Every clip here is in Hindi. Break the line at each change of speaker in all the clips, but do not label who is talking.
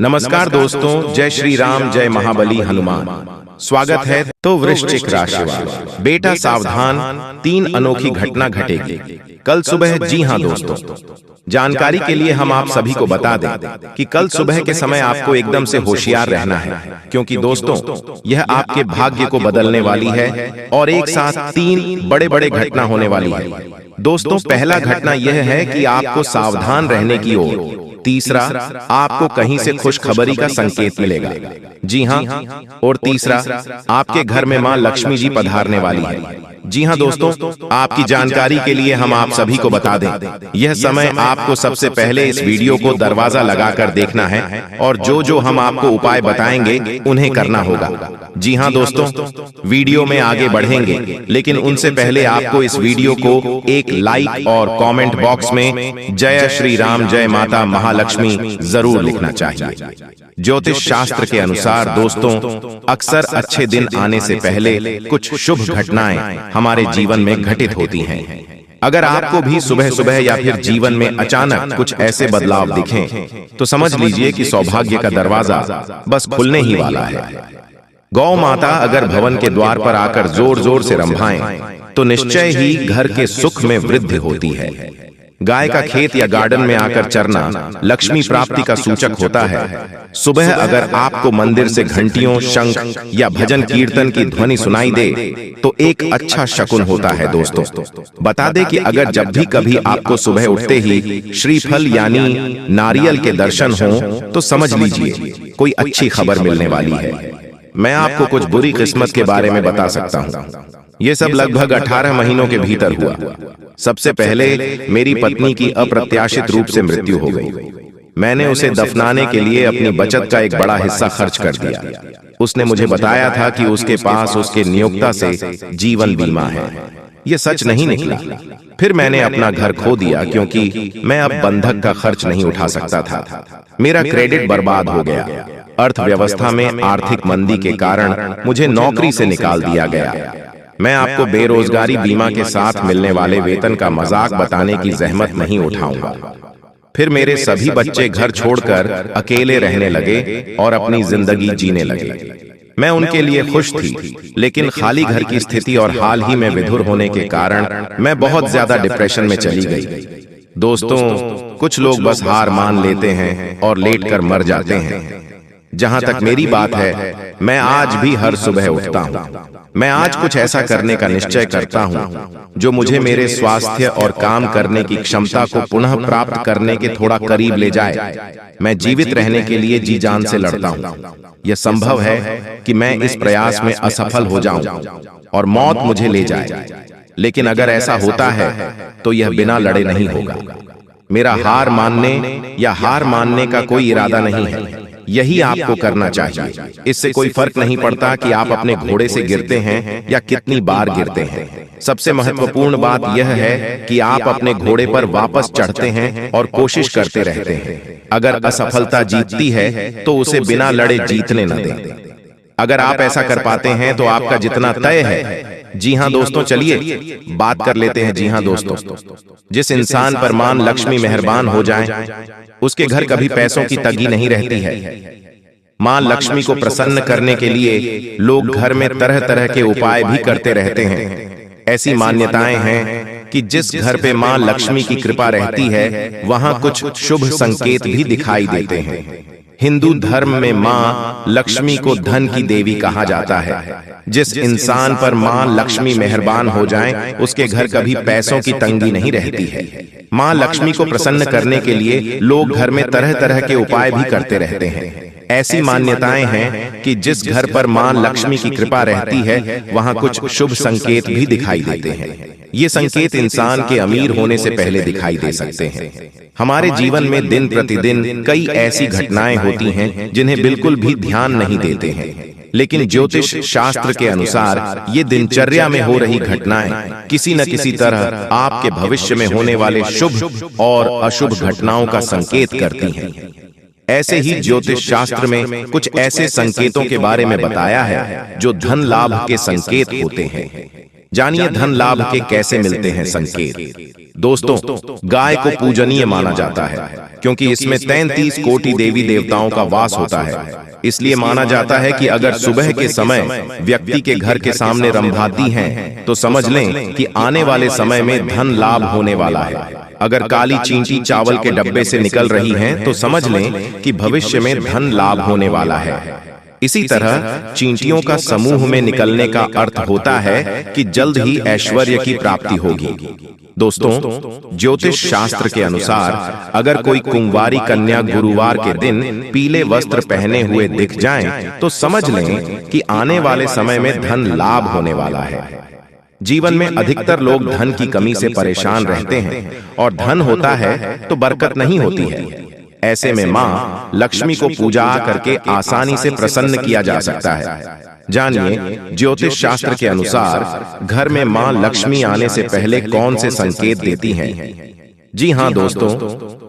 नमस्कार दोस्तों, जय श्री राम, जय महाबली हनुमान। स्वागत है। तो वृश्चिक राशि वाले बेटा सावधान, 3 अनोखी घटना घटेगी कल सुबह। जी हां दोस्तों, जानकारी के लिए हम आप सभी को बता दें कि कल सुबह के समय आपको एकदम से होशियार रहना है, क्योंकि दोस्तों यह आपके भाग्य को बदलने वाली है और एक साथ 3 बड़े बड़े घटना होने वाली है। दोस्तों, पहला घटना यह है कि आपको सावधान रहने की ओर, तीसरा आपको कहीं से खुशखबरी का संकेत मिलेगा। जी हां, और तीसरा आपके घर में मां लक्ष्मी जी पधारने वाली है। जी हां दोस्तों, आपकी जानकारी के लिए हम आप सभी को बता दें, यह समय आपको सबसे पहले इस वीडियो को दरवाजा लगाकर देखना है और जो जो हम आपको उपाय बताएंगे उन्हें करना होगा। जी हां दोस्तों, वीडियो में आगे बढ़ेंगे, लेकिन उनसे पहले आपको इस वीडियो को एक लाइक और कमेंट बॉक्स में जय श्री राम, जय माता महालक्ष्मी जरूर लिखना चाहिए। ज्योतिष शास्त्र के अनुसार दोस्तों, अक्सर अच्छे दिन आने से पहले कुछ शुभ घटनाएं हमारे जीवन में घटित होती हैं। अगर आपको भी सुबह सुबह या फिर जीवन में अचानक कुछ ऐसे बदलाव दिखें, तो समझ लीजिए कि सौभाग्य का दरवाजा बस खुलने ही वाला है। गौ माता अगर भवन के द्वार पर आकर जोर जोर से रंभाएं, तो निश्चय ही घर के सुख में वृद्धि होती है। गाय का खेत या गार्डन में आकर चरना लक्ष्मी प्राप्ति का सूचक होता है। सुबह अगर आपको मंदिर से घंटियों, शंख या भजन कीर्तन की ध्वनि सुनाई दे, तो एक अच्छा शकुन होता है। दोस्तों, बता दें कि अगर जब भी कभी आपको सुबह उठते ही श्रीफल यानी नारियल के दर्शन हो, तो समझ लीजिए कोई अच्छी खबर मिलने वाली है। मैं आपको कुछ बुरी किस्मत के बारे में बता सकता हूँ। ये सब लगभग 18 महीनों के भीतर हुआ। सबसे पहले मेरी पत्नी की अप्रत्याशित रूप से मृत्यु हो गई। मैंने उसे दफनाने के लिए अपनी बचत का एक बड़ा हिस्सा खर्च कर दिया। उसने मुझे बताया था कि उसके पास उसके नियोक्ता से जीवन बीमा है। यह सच नहीं निकला। फिर मैंने अपना घर खो दिया, क्योंकि मैं अब बंधक का खर्च नहीं उठा सकता था। मेरा क्रेडिट बर्बाद हो गया। अर्थव्यवस्था में आर्थिक मंदी के कारण मुझे नौकरी से निकाल दिया गया। मैं आपको बेरोजगारी बीमा के साथ मिलने वाले वेतन का मजाक बताने की जहमत नहीं उठाऊंगा। फिर मेरे सभी बच्चे घर छोड़कर अकेले रहने लगे और अपनी जिंदगी जीने लगे। मैं उनके लिए खुश थी, लेकिन खाली घर की स्थिति और हाल ही में विधुर होने के कारण मैं बहुत ज्यादा डिप्रेशन में चली गई। दोस्तों, कुछ लोग बस हार मान लेते हैं और लेटकर मर जाते हैं। जहां तक मेरी बात है, मैं आज भी हर सुबह उठता हूं। मैं आज कुछ ऐसा करने का निश्चय करता हूं जो मुझे मेरे स्वास्थ्य और काम करने की क्षमता को पुनः प्राप्त करने के थोड़ा करीब ले जाए। मैं जीवित रहने के लिए जी जान से लड़ता हूं। यह संभव है कि मैं इस प्रयास में असफल हो जाऊं और मौत मुझे ले जाए, लेकिन अगर ऐसा होता है तो यह बिना लड़े नहीं होगा। मेरा हार मानने का कोई इरादा नहीं है। यही आपको करना चाहिए। इससे कोई फर्क नहीं पड़ता कि आप अपने घोड़े से गिरते हैं या कितनी बार गिरते हैं। सबसे महत्वपूर्ण बात यह है कि आप अपने घोड़े पर वापस चढ़ते हैं और कोशिश करते रहते हैं। अगर असफलता जीतती है तो उसे बिना लड़े जीतने न दें। अगर आप ऐसा कर पाते हैं तो आपका जितना तय है। जी हां दोस्तों, चलिए बात कर लेते हैं। जी हां दोस्तों, जिस इंसान पर मां लक्ष्मी मेहरबान हो जाए, उसके घर कभी पैसों की तंगी नहीं रहती है। मां लक्ष्मी को प्रसन्न करने के लिए लोग घर में तरह तरह के उपाय भी करते रहते हैं। ऐसी मान्यताएं हैं कि जिस घर पे मां लक्ष्मी की कृपा रहती है, वहां कुछ शुभ संकेत भी दिखाई देते हैं। हिंदू धर्म में मां लक्ष्मी को धन की देवी कहा जाता है। जिस इंसान पर मां लक्ष्मी मेहरबान हो जाए, उसके घर कभी पैसों की तंगी नहीं रहती है। मां लक्ष्मी को प्रसन्न करने के लिए लोग घर में तरह तरह के उपाय भी करते रहते हैं। ऐसी मान्यताएं हैं कि जिस घर पर मां लक्ष्मी की कृपा रहती है, वहां कुछ शुभ संकेत भी दिखाई देते हैं। ये संकेत इंसान के अमीर होने से पहले दिखाई दे सकते हैं। हमारे जीवन में दिन प्रतिदिन कई ऐसी घटनाएं होती हैं जिन्हें बिल्कुल भी ध्यान नहीं देते हैं, लेकिन ज्योतिष शास्त्र के अनुसार ये दिनचर्या में हो रही घटनाएं किसी न किसी तरह आपके भविष्य में होने वाले शुभ और अशुभ घटनाओं का संकेत करती हैं। ऐसे ही ज्योतिष शास्त्र में कुछ ऐसे संकेतों के बारे में बताया है जो धन लाभ के संकेत होते हैं। जानिए धन लाभ के कैसे मिलते हैं संकेत। दोस्तों, गाय को पूजनीय माना जाता है क्योंकि इसमें 33 कोटि देवी देवताओं का वास होता है। इसलिए माना जाता है कि अगर सुबह के समय व्यक्ति के घर के सामने रंभाती हैं तो समझ लें कि आने वाले समय में धन लाभ होने वाला है। अगर काली चींटी चावल के डब्बे से निकल रही हैं तो समझ लें कि भविष्य में धन लाभ होने वाला है। इसी तरह चींटियों का समूह में निकलने का अर्थ होता है कि जल्द ही ऐश्वर्य की प्राप्ति होगी। दोस्तों, ज्योतिष शास्त्र के अनुसार अगर कोई कुंवारी कन्या गुरुवार के दिन पीले वस्त्र पहने हुए दिख जाएं, तो समझ लें कि आने वाले समय में धन लाभ होने वाला है। जीवन में अधिकतर लोग धन की कमी से परेशान रहते हैं और धन होता है तो बरकत नहीं होती है। ऐसे में मां लक्ष्मी को पूजा करके आसानी से प्रसन्न किया जा सकता है। जानिए, ज्योतिष शास्त्र के अनुसार घर में मां लक्ष्मी आने से पहले कौन से संकेत देती हैं? जी हां दोस्तों,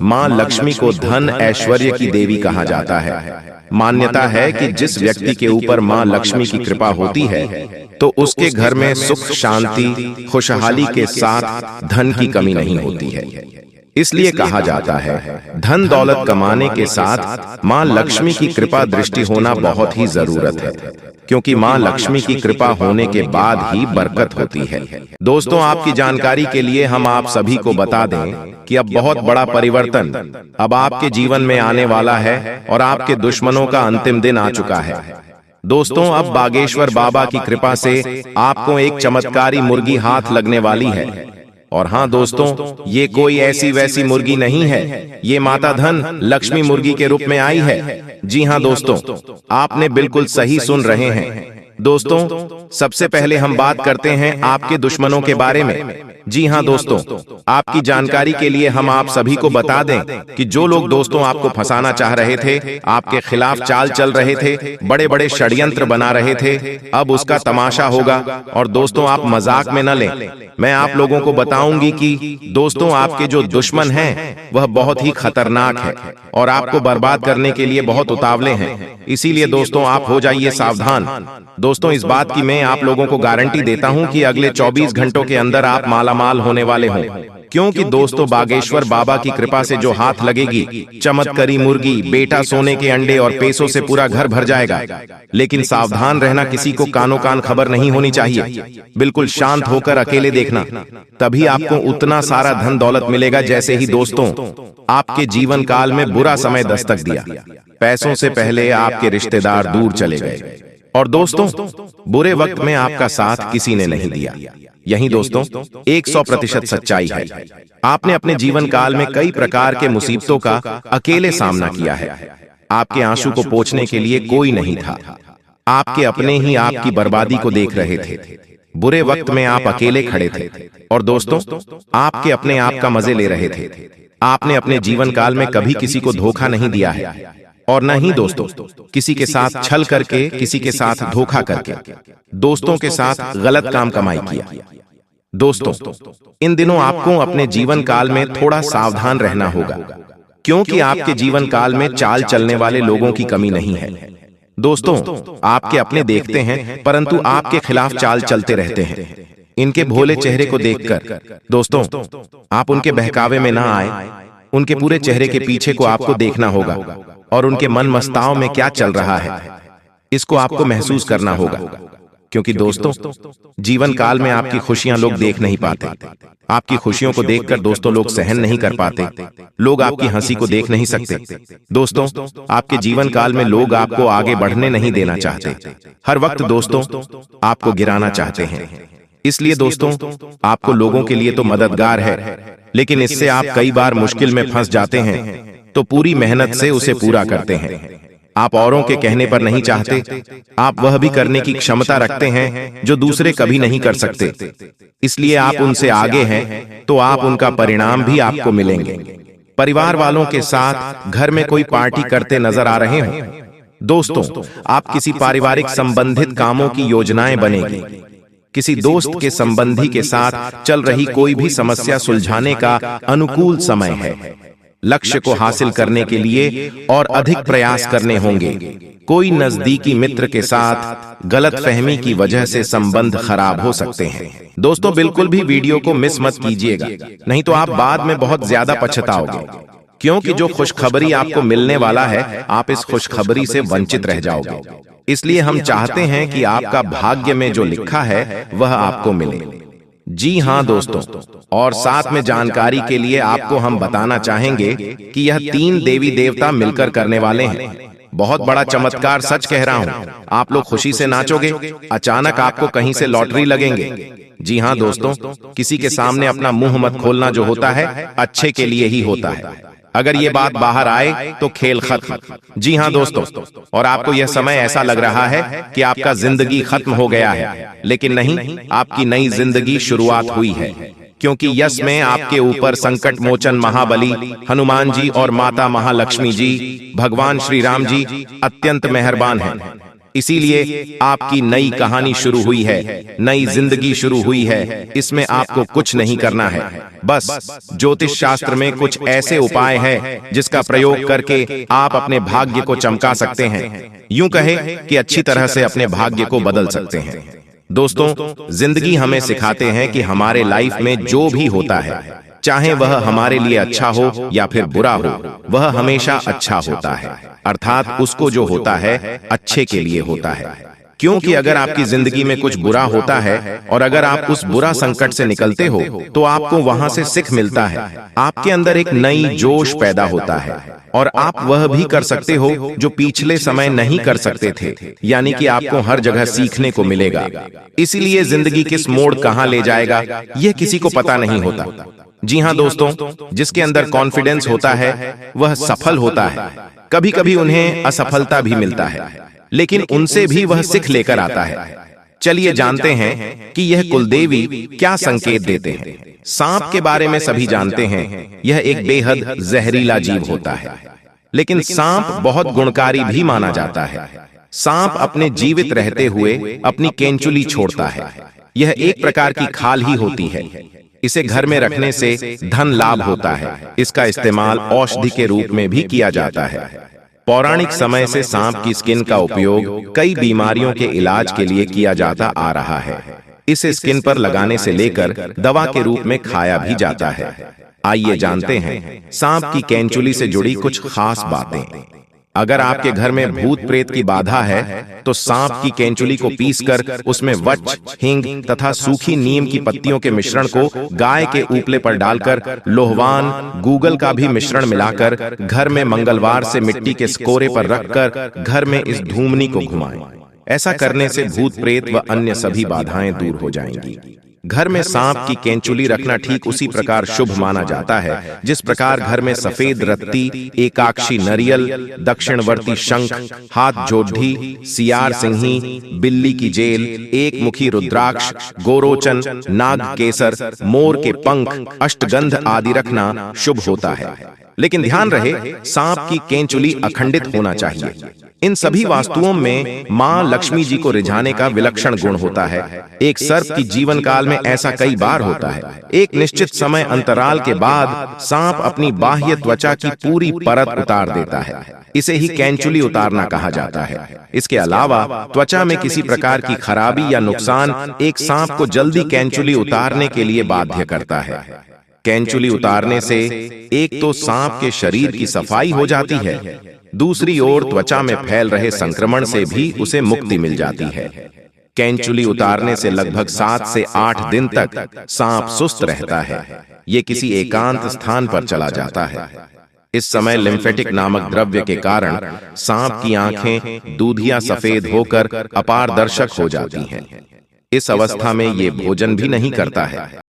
मां लक्ष्मी को धन ऐश्वर्य की देवी कहा जाता है। मान्यता है कि जिस व्यक्ति के ऊपर मां लक्ष्मी की कृपा होती है तो उसके घर में सुख, शांति, खुशहाली के साथ धन की कमी नहीं होती है। इसलिए कहा जाता है धन दौलत कमाने के साथ मां लक्ष्मी की कृपा दृष्टि होना बहुत ही जरूरत है, क्योंकि मां लक्ष्मी की कृपा होने के बाद ही बरकत होती है। दोस्तों, आपकी जानकारी के लिए हम आप सभी को बता दें कि अब बहुत बड़ा परिवर्तन अब आपके जीवन में आने वाला है और आपके दुश्मनों का अंतिम दिन आ चुका है। दोस्तों, अब बागेश्वर बाबा की कृपा से आपको एक चमत्कारी मुर्गी हाथ लगने वाली है। और हाँ दोस्तों, ये कोई ऐसी वैसी मुर्गी नहीं है, ये माता धन लक्ष्मी मुर्गी के रूप में आई है। जी हाँ दोस्तों, आपने बिल्कुल सही सुन रहे हैं। दोस्तों, सबसे पहले हम बात करते हैं आपके दुश्मनों के बारे में। जी हाँ दोस्तों, आपकी जानकारी के लिए हम आप सभी को बता दें कि जो लोग दोस्तों आपको फंसाना चाह रहे थे, आपके खिलाफ चाल चल रहे थे, बड़े बड़े षड्यंत्र बना रहे थे, अब उसका तमाशा होगा। और दोस्तों, आप मजाक में न लें। मैं आप लोगों को बताऊंगी कि दोस्तों आपके जो दुश्मन हैं वह बहुत ही खतरनाक है और आपको बर्बाद करने के लिए बहुत उतावले हैं। इसीलिए दोस्तों आप हो जाइए सावधान। दोस्तों, इस बात की मैं आप लोगों को गारंटी देता हूं कि अगले 24 घंटों के अंदर आप मालामाल होने वाले हों, क्योंकि दोस्तों बागेश्वर बाबा की कृपा से जो हाथ लगेगी, चमत्कारी मुर्गी, बेटा सोने के अंडे और पैसों से पूरा घर भर जाएगा। लेकिन सावधान रहना, किसी को कानो कान खबर नहीं होनी चाहिए। बिल्कुल शांत होकर अकेले देखना, तभी आपको उतना सारा धन दौलत मिलेगा जैसे ही दोस्तों आपके जीवन काल में बुरा समय दस्तक दिया। पैसों से पहले आपके रिश्तेदार दूर चले गए और दोस्तों बुरे वक्त में आपका साथ किसी ने नहीं दिया। यही दोस्तों 100% सच्चाई है। आपने अपने जीवन काल में कई प्रकार के मुसीबतों का अकेले सामना किया है। आपके आंसू को पोंछने के लिए कोई नहीं था। आपके अपने ही आपकी बर्बादी को देख रहे थे। बुरे वक्त में आप अकेले खड़े थे और दोस्तों आपके अपने आप का मजे ले रहे थे। आपने अपने जीवन काल में कभी किसी को धोखा नहीं दिया है और न ही दोस्तों किसी के साथ छल करके, किसी के साथ धोखा करके दोस्तों के साथ गलत काम कमाई किया। दोस्तों इन दिनों आपको अपने जीवन काल में थोड़ा सावधान रहना होगा, क्योंकि आपके जीवन काल में चाल चलने वाले लोगों की कमी नहीं है। दोस्तों आपके अपने देखते हैं परंतु आपके खिलाफ चाल चलते रहते हैं। इनके भोले चेहरे को देखकर दोस्तों आप उनके बहकावे में ना आए। उनके पूरे चेहरे के पीछे को आपको देखना होगा और उनके मन मस्ताव में क्या चल रहा है इसको आपको महसूस करना होगा, क्योंकि दोस्तों जीवन काल में आपकी खुशियां लोग देख नहीं पाते। आपकी खुशियों को देखकर दोस्तों लोग सहन नहीं कर पाते। लोग आपकी हंसी को देख नहीं सकते। दोस्तों आपके जीवन काल में लोग आपको आगे बढ़ने नहीं देना चाहते। हर वक्त दोस्तों आपको गिराना चाहते हैं। इसलिए दोस्तों आपको लोगों के लिए तो मददगार है, लेकिन इससे आप कई बार मुश्किल में फंस जाते हैं तो पूरी मेहनत से उसे पूरा करते हैं। आप औरों के कहने पर नहीं चाहते। आप वह भी करने की क्षमता रखते हैं जो दूसरे कभी नहीं कर सकते। इसलिए आप उनसे आगे हैं तो आप उनका परिणाम भी आपको मिलेंगे। परिवार वालों के साथ घर में कोई पार्टी करते नजर आ रहे हो दोस्तों, आप किसी पारिवारिक संबंधित कामों की योजनाएं बनेगी। किसी दोस्त के संबंधी के साथ चल रही कोई भी समस्या सुलझाने का अनुकूल समय है। लक्ष्य को हासिल करने के लिए और अधिक प्रयास करने होंगे। कोई नजदीकी मित्र के साथ गलतफहमी की वजह से संबंध खराब हो सकते हैं। दोस्तों, बिल्कुल भी वीडियो को मिस मत कीजिएगा, नहीं तो आप बाद में बहुत ज्यादा पछताओगे, क्योंकि जो खुशखबरी आपको मिलने वाला है, आप इस खुशखबरी से वंचित रह जाओगे। इसलिए हम चाहते हैं कि आपका भाग्य में जो लिखा है वह आपको मिले। जी हाँ दोस्तों, और साथ में जानकारी के लिए आपको हम बताना चाहेंगे कि यह 3 देवी देवता मिलकर करने वाले हैं। बहुत बड़ा चमत्कार, सच कह रहा हूँ। आप लोग खुशी से नाचोगे, अचानक आपको कहीं से लॉटरी लगेंगे। जी हाँ दोस्तों, किसी के सामने अपना मुंह मत खोलना, जो होता है अच्छे के लिए ही होता है। अगर ये बात बाहर आए तो खेल खत्म। जी हाँ दोस्तों, और आपको यह समय ऐसा लग रहा है कि आपका जिंदगी खत्म हो गया है, लेकिन नहीं, आपकी नई जिंदगी शुरुआत हुई है, क्योंकि यश में आपके ऊपर संकट मोचन महाबली हनुमान जी और माता महालक्ष्मी जी, भगवान श्री राम जी अत्यंत मेहरबान हैं। इसीलिए आपकी नई कहानी शुरू हुई है, नई जिंदगी शुरू हुई है। इसमें आपको कुछ नहीं करना है, बस ज्योतिष शास्त्र में कुछ ऐसे उपाय हैं जिसका प्रयोग करके आप अपने भाग्य को चमका सकते हैं। यूं कहे कि अच्छी तरह से अपने भाग्य को बदल सकते हैं। दोस्तों, जिंदगी हमें सिखाते हैं कि हमारे लाइफ में जो भी होता है, चाहे वह हमारे लिए अच्छा हो या फिर बुरा हो, वह हमेशा अच्छा होता है। अर्थात उसको जो होता है अच्छे के लिए होता है। क्योंकि अगर आपकी जिंदगी में कुछ बुरा होता है और अगर आप उस बुरा संकट से निकलते हो, तो आपको वहां से सीख मिलता है। आपके अंदर एक नई जोश पैदा होता है और आप वह भी कर सकते हो जो पिछले समय नहीं कर सकते थे। यानी कि आपको हर जगह सीखने को मिलेगा। इसीलिए जिंदगी किस मोड़ कहां ले जाएगा, यह किसी को पता नहीं होता। जी हाँ दोस्तों, जिसके अंदर कॉन्फिडेंस होता है वह सफल होता है। कभी कभी उन्हें असफलता भी मिलता है, लेकिन उनसे भी वह सीख लेकर आता है। चलिए जानते हैं कि यह कुलदेवी क्या संकेत देते हैं। सांप के बारे में सभी जानते हैं, यह एक बेहद जहरीला जीव होता है, लेकिन सांप बहुत गुणकारी भी माना जाता है। सांप अपने जीवित रहते हुए अपनी केंचुली छोड़ता है। यह एक प्रकार की खाल ही होती है। इसे घर में रखने से धन लाभ होता है। इसका इस्तेमाल औषधि के रूप में भी किया जाता है। पौराणिक समय से सांप की स्किन का उपयोग कई बीमारियों के इलाज के लिए किया जाता आ रहा है। इसे स्किन पर लगाने से लेकर दवा के रूप में खाया भी जाता है। आइए जानते हैं सांप की केंचुली से जुड़ी कुछ खास बातें। अगर आपके घर में भूत प्रेत की बाधा है, तो सांप की केंचुली को पीसकर उसमें वच, हिंग तथा सूखी नीम की पत्तियों के मिश्रण को गाय के उपले पर डालकर लोहवान, गूगल का भी मिश्रण मिलाकर घर में मंगलवार से मिट्टी के स्कोरे पर रखकर घर में इस धूमनी को घुमाएं। ऐसा करने से भूत प्रेत व अन्य सभी बाधाएं दूर हो जाएंगी। घर में सांप की केंचुली रखना ठीक उसी प्रकार शुभ माना जाता है जिस प्रकार घर में सफेद रत्ती, एकाक्षी नरियल, दक्षिणवर्ती शंख, हाथ जोढ़ी, सियार सिंही, बिल्ली की जेल, एक मुखी रुद्राक्ष, गोरोचन, नाग केसर, मोर के पंख, अष्टगंध आदि रखना शुभ होता है। लेकिन ध्यान रहे, सांप की केंचुली अखंडित होना चाहिए। इन सभी वास्तुओं में मां लक्ष्मी जी को रिझाने का विलक्षण गुण होता है। एक सर्प की जीवन काल में ऐसा कई बार होता है। एक निश्चित समय अंतराल के बाद सांप अपनी बाह्य त्वचा की पूरी परत उतार देता है। इसे ही केंचुली उतारना कहा जाता है। इसके अलावा त्वचा में किसी प्रकार की खराबी या नुकसान एक सांप को जल्दी केंचुली उतारने के लिए बाध्य करता है। केंचुली उतारने से एक तो सांप के शरीर की सफाई हो जाती है, दूसरी ओर त्वचा में फैल रहे संक्रमण से भी उसे मुक्ति मिल जाती है। केंचुली उतारने से लगभग 7 से 8 दिन तक सांप सुस्त रहता है। ये किसी एकांत स्थान पर चला जाता है। इस समय लिम्फेटिक नामक द्रव्य के कारण सांप की आंखें दूधिया सफेद होकर अपारदर्शक हो जाती हैं। इस अवस्था में ये भोजन भी नहीं करता है।